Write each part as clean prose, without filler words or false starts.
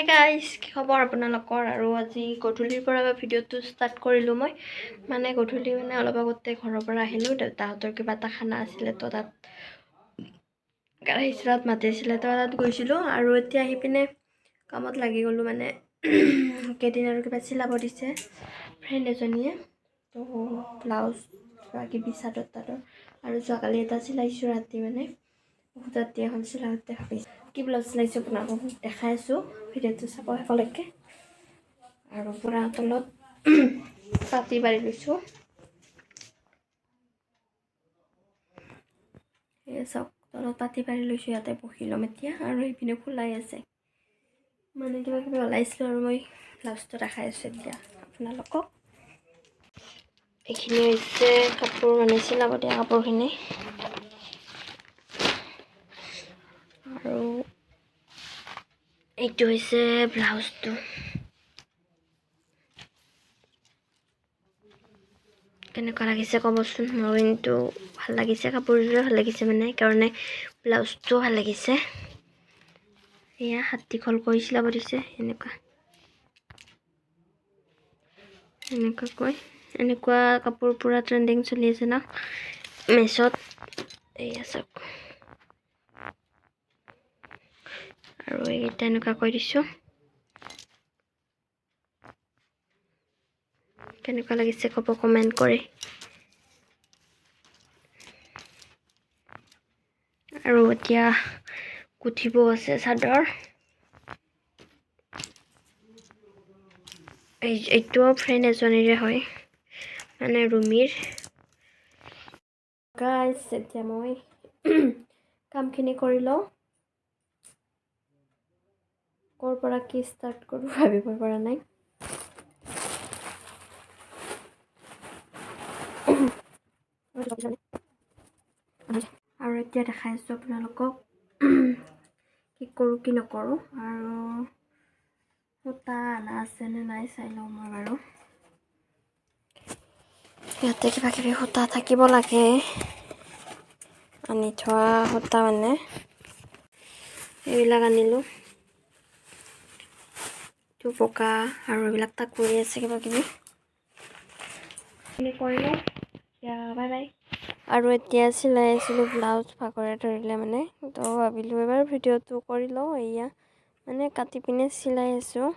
Guys কি খবৰ আপোনালোকৰ আৰু আজি গধূলিৰ পৰা ভিডিঅ'টো ষ্টাৰ্ট কৰিলোঁ মই মানে গধূলি মানে অলপ আগতে ঘৰৰ পৰা আহিলোঁ দেউতাহঁতৰ কিবা এটা খানা আছিলে তো তাত গাড়ীচৰাত মাতিছিলে তো তাত গৈছিলোঁ আৰু এতিয়া আহি পিনে কামত লাগি গ'লোঁ মানে কেইদিন আৰু কিবা চিলাব দিছে ফ্ৰেণ্ড এজনীয়ে তো ব্লাউজ কিবা কিবি চাদৰ তাদৰ আৰু যোৱাকালি এটা চিলাইছোঁ ৰাতি মানে ৰাতি এখন চিলাওঁতে ভাবিছোঁ কি ব্লাউজ চিলাইছোঁ আপোনালোকক দেখাই আছোঁ ভিডিঅ'টো চাব শেষলৈকে আৰু পুৰা তলত পাতি পাৰি লৈছোঁ এই চাওক তলত পাতি পাৰি লৈছোঁ ইয়াতে বহি ল'ম এতিয়া আৰু এইপিনে খোলাই আছে মানে কিবা কিবি ওলাইছিলোঁ আৰু মই ব্লাউজটো দেখাই আছোঁ এতিয়া আপোনালোকক এইখিনি হৈছে কাপোৰ মানে চিলাব দিয়া কাপোৰখিনি আৰু এইটো হৈছে ব্লাউজটো কেনেকুৱা লাগিছে ক'বচোন মোৰ কিন্তু ভাল লাগিছে কাপোৰযোৰ ভাল লাগিছে মানে কাৰণে ব্লাউজটো ভাল লাগিছে এয়া হাত দীঘল কৰি চিলাব দিছে এনেকুৱা কাপোৰ পুৰা ট্ৰেণ্ডিং চলি আছে ন মেছত এয়া চাওক আৰু এইকেইটা এনেকুৱা কৰি দিছোঁ কেনেকুৱা লাগিছে ক'ব কমেণ্ট কৰি আৰু এতিয়া গুঠিব আছে চাদৰ এইটো ফ্ৰেণ্ড এজনীৰে হয় মানে ৰুমিৰ গাইজ এতিয়া মই কামখিনি কৰি লওঁ ক'ৰ পৰা কি ষ্টাৰ্ট কৰোঁ ভাবিব পৰা নাই আৰু এতিয়া দেখাই আছোঁ আপোনালোকক কি কৰোঁ কি নকৰোঁ আৰু সূতা অনা আছেনে নাই চাই লওঁ মই বাৰু ইয়াতে কিবা কিবি সূতা থাকিব লাগে আনি থোৱা সূতা মানে এইবিলাক আনিলোঁ পকা আৰু এইবিলাক তাক কৰি আছে কিবা কিবি কৰি লওঁ এতিয়া বাই বাই আৰু এতিয়া চিলাই আছিলোঁ ব্লাউজ ভাগৰে ধৰিলে মানে তো ভাবিলোঁ এবাৰ ভিডিঅ'টো কৰি লওঁ এয়া মানে কাটি পিনে চিলাই আছোঁ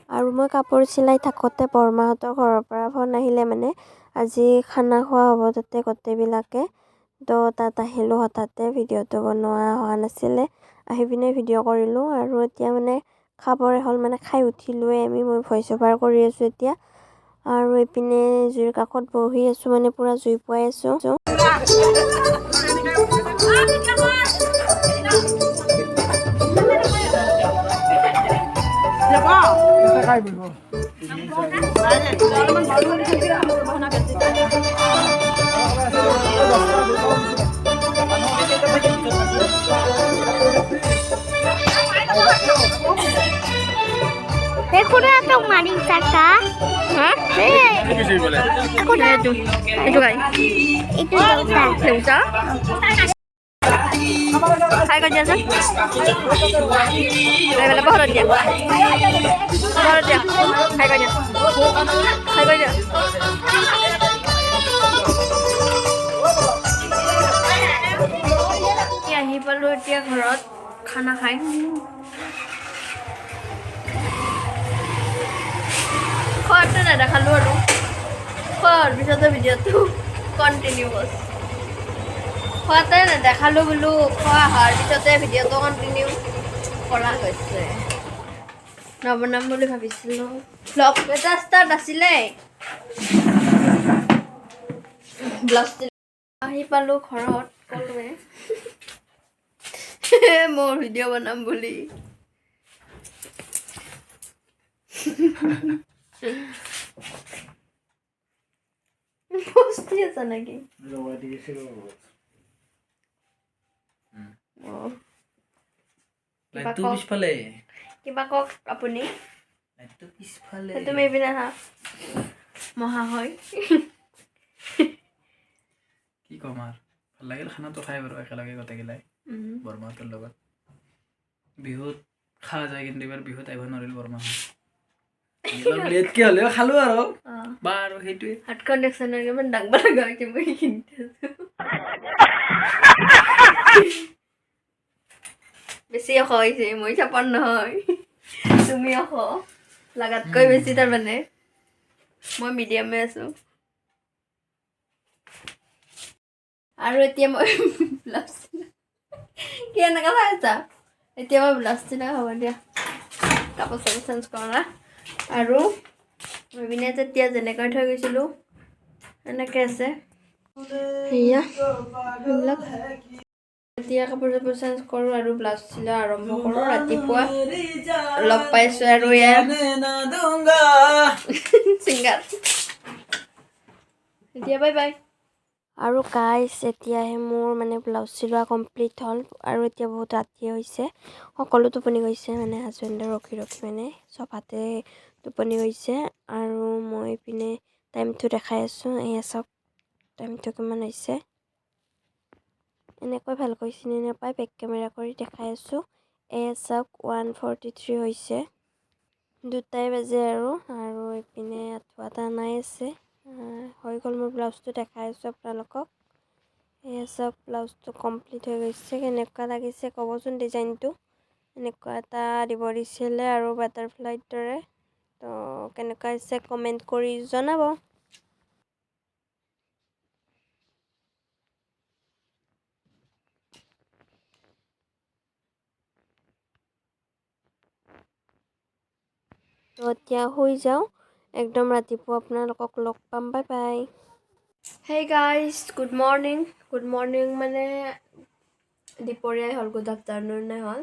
আৰু মই কাপোৰ চিলাই থাকোঁতে বৰমাহঁতৰ ঘৰৰ পৰা ফোন আহিলে মানে আজি খানা খোৱা হ'ব তাতে গোটেইবিলাকে তো তাত আহিলোঁ হঠাতে ভিডিঅ'টো বনোৱা হোৱা নাছিলে আহি পিনে ভিডিঅ' কৰিলোঁ আৰু এতিয়া মানে খাবৰে হ'ল মানে খাই উঠিলোৱে মই ভইচ অভাৰ কৰি আছোঁ এতিয়া আৰু এইপিনে জুইৰ কাষত বহি আছোঁ মানে পুৰা জুই পুৱাই আছোঁ Aku datang mari saka. Hah? Aku datang. Itu kan? Itu datang. Bisa? Hai kau jasa? Hai mana pohon dia? Pohon dia. Hai kau jasa? Hai kau jasa? Ya ahi palu dia ঘৰত খানা খাই খোৱাটো নেদেখালোঁ আৰু খোৱাৰ পিছতে ভিডিঅ'টো continuous খোৱাতে নেদেখালোঁ বোলো খোৱা হোৱাৰ পিছতে ভিডিঅ'টো কণ্টিনিউ কৰা হৈছে নবনাম বুলি ভাবিছিলোঁ ব্লগ এটা ষ্টাৰ্ট আছিলে ব্লগ আহি পালোঁ ঘৰত ক'লোৱে মোৰ ভিডিঅ' বনাম বুলি বস্তি আছে নাকি কিবা কওক আপুনি তুমি এইপিনে আহা মহা হয় কি ক'ম আৰু ভাল লাগিল খানাটো খাই বাৰু একেলগে গোটেইগিলাই বৰমাহঁতৰ লগত বিহুত খোৱা যায় কিন্তু এইবাৰ বিহুত আহিব নোৱাৰিল বৰমাহঁত অলপ লেটকৈ হ'লেও খালোঁ আৰু বাৰু সেইটোৱে হাতখন দেখোন ইমান ডাঙৰ লগা হৈছে মই এইখিনিতে বেছি অখ হৈছে মই চাপৰ নহয় তুমি অখ লাগাতকৈ বেছি তাৰমানে মই মিডিয়ামে আছোঁ আৰু এতিয়া মই ব্লাউজ কি এনেকুৱা চাই আছা এতিয়া মই ব্লাউজ চিনা হ'ব দিয়া কাপোৰ চাপোৰ চেঞ্জ কৰা আৰু পিনে তেতিয়া যেনেকৈ থৈ গৈছিলোঁ এনেকৈ আছে সেয়া সেইবিলাক এতিয়া কাপোৰ চাপোৰ চেঞ্জ কৰোঁ আৰু ব্লাউজ চিলোৱা আৰম্ভ কৰোঁ ৰাতিপুৱা লগ পাইছোঁ আৰু ইয়াৰ ছিংগাৰ এতিয়া বাই বাই আৰু গাইজ এতিয়াহে মোৰ মানে ব্লাউজ চিলোৱা কমপ্লিট হ'ল আৰু এতিয়া বহুত ৰাতি হৈছে সকলো টোপনি গৈছে মানে হাজবেণ্ডে ৰখি ৰখি মানে চফাতে টোপনি গৈছে আৰু মই পিনে টাইমটো দেখাই আছোঁ এয়া চাওক টাইমটো কিমান হৈছে এনেকৈ ভালকৈ চিনি নাপায় বেক কেমেৰা কৰি দেখাই আছোঁ এয়া চাওক 1:43 হৈছে 2টাই বাজে আৰু এইপিনে আঁঠুৱা টানাই আছে হৈ গ'ল মোৰ ব্লাউজটো দেখাই আছোঁ আপোনালোকক এয়া চাওক ব্লাউজটো কমপ্লিট হৈ গৈছে কেনেকুৱা লাগিছে ক'বচোন ডিজাইনটো এনেকুৱা এটা দিব দিছিলে আৰু বাটাৰফ্লাইৰ দৰে তো কেনেকুৱা হৈছে কমেণ্ট কৰি জনাব তো এতিয়া শুই যাওঁ একদম ৰাতিপুৱা আপোনালোকক লগ পাম bye bye hey guys good morning মানে দুপৰীয়াই হ'ল গুড আফটাৰনুনে হ'ল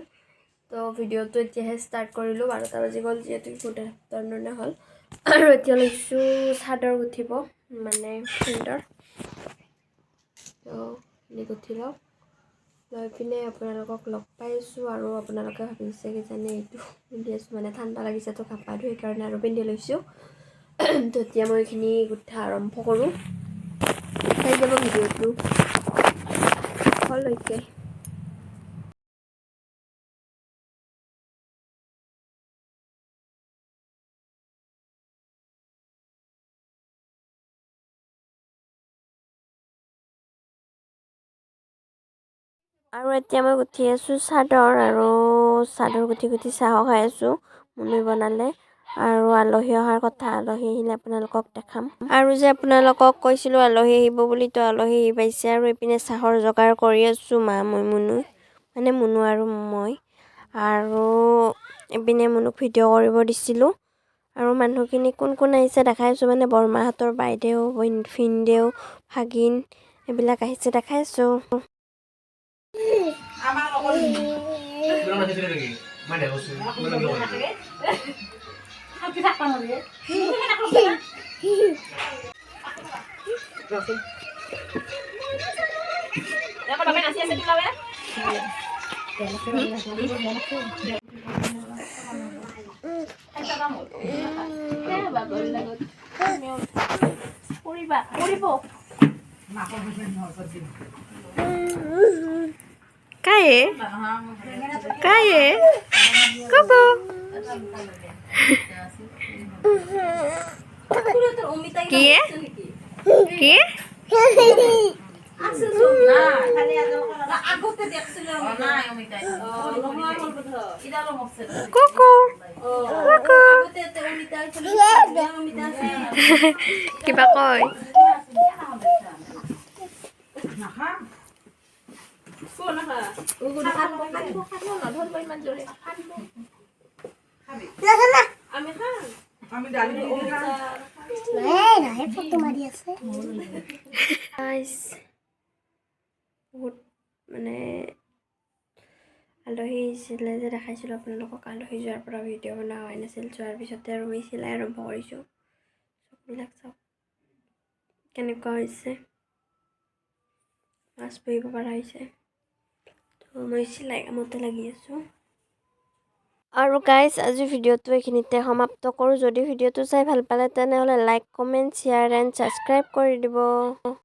তো ভিডিঅ'টো এতিয়াহে ষ্টাৰ্ট কৰিলোঁ 12টা বাজি গ'ল যিহেতু গুড আফটাৰনুনে হ'ল আৰু এতিয়া লৈছোঁ চাদৰ গুঠিব মানে ফ্ৰেণ্ডৰ তো গুঠি লওক লৈ পিনে আপোনালোকক লগ পাইছোঁ আৰু আপোনালোকে ভাবিছে কিজানি এইটো পিন্ধি আছোঁ মানে ঠাণ্ডা লাগিছে তো কাপাটো সেইকাৰণে আৰু পিন্ধি লৈছোঁ তো এতিয়া মই এইখিনি গুঠা আৰম্ভ কৰোঁ চাই যাব ভিডিঅ'টো শেষলৈকে আৰু এতিয়া মই গুঠি আছোঁ চাদৰ আৰু চাদৰ গুঠি গুঠি চাহো খাই আছোঁ মুনুই বনালে আৰু আলহী অহাৰ কথা আলহী আহিলে আপোনালোকক দেখাম আৰু যে আপোনালোকক কৈছিলোঁ আলহী আহিব বুলি তো আলহী আহি পাইছে আৰু এইপিনে চাহৰ যোগাৰ কৰি আছোঁ মই মুনু মানে মুনু আৰু মই আৰু এইপিনে মুনুক ভিডিঅ' কৰিব দিছিলোঁ আৰু মানুহখিনি কোন কোন আহিছে দেখাইছোঁ মানে বৰমাহঁতৰ বাইদেউ ভিনদেউ ভাগিন এইবিলাক আহিছে দেখাইছোঁ Kaye? Kaye? Kobo? Kiye? Kiye? Koko? Koko? Kiba koy? বহুত মানে আলহী আহিছিলে যে দেখাইছিলোঁ আপোনালোকক আলহী যোৱাৰ পৰা ভিডিঅ' বনোৱা হোৱা নাছিল যোৱাৰ পিছতে আৰু মই চিলাই আৰম্ভ কৰিছোঁ চববিলাক চাওক কেনেকুৱা হৈছে মাছ বহিব পৰা হৈছে তো মই চিলাই কামতে লাগি আছোঁ আৰু গাইজ আজি ভিডিঅ'টো এইখিনিতে সমাপ্ত কৰোঁ যদি ভিডিঅ'টো চাই ভাল পালে তেনেহ'লে like comment share and subscribe কৰি দিব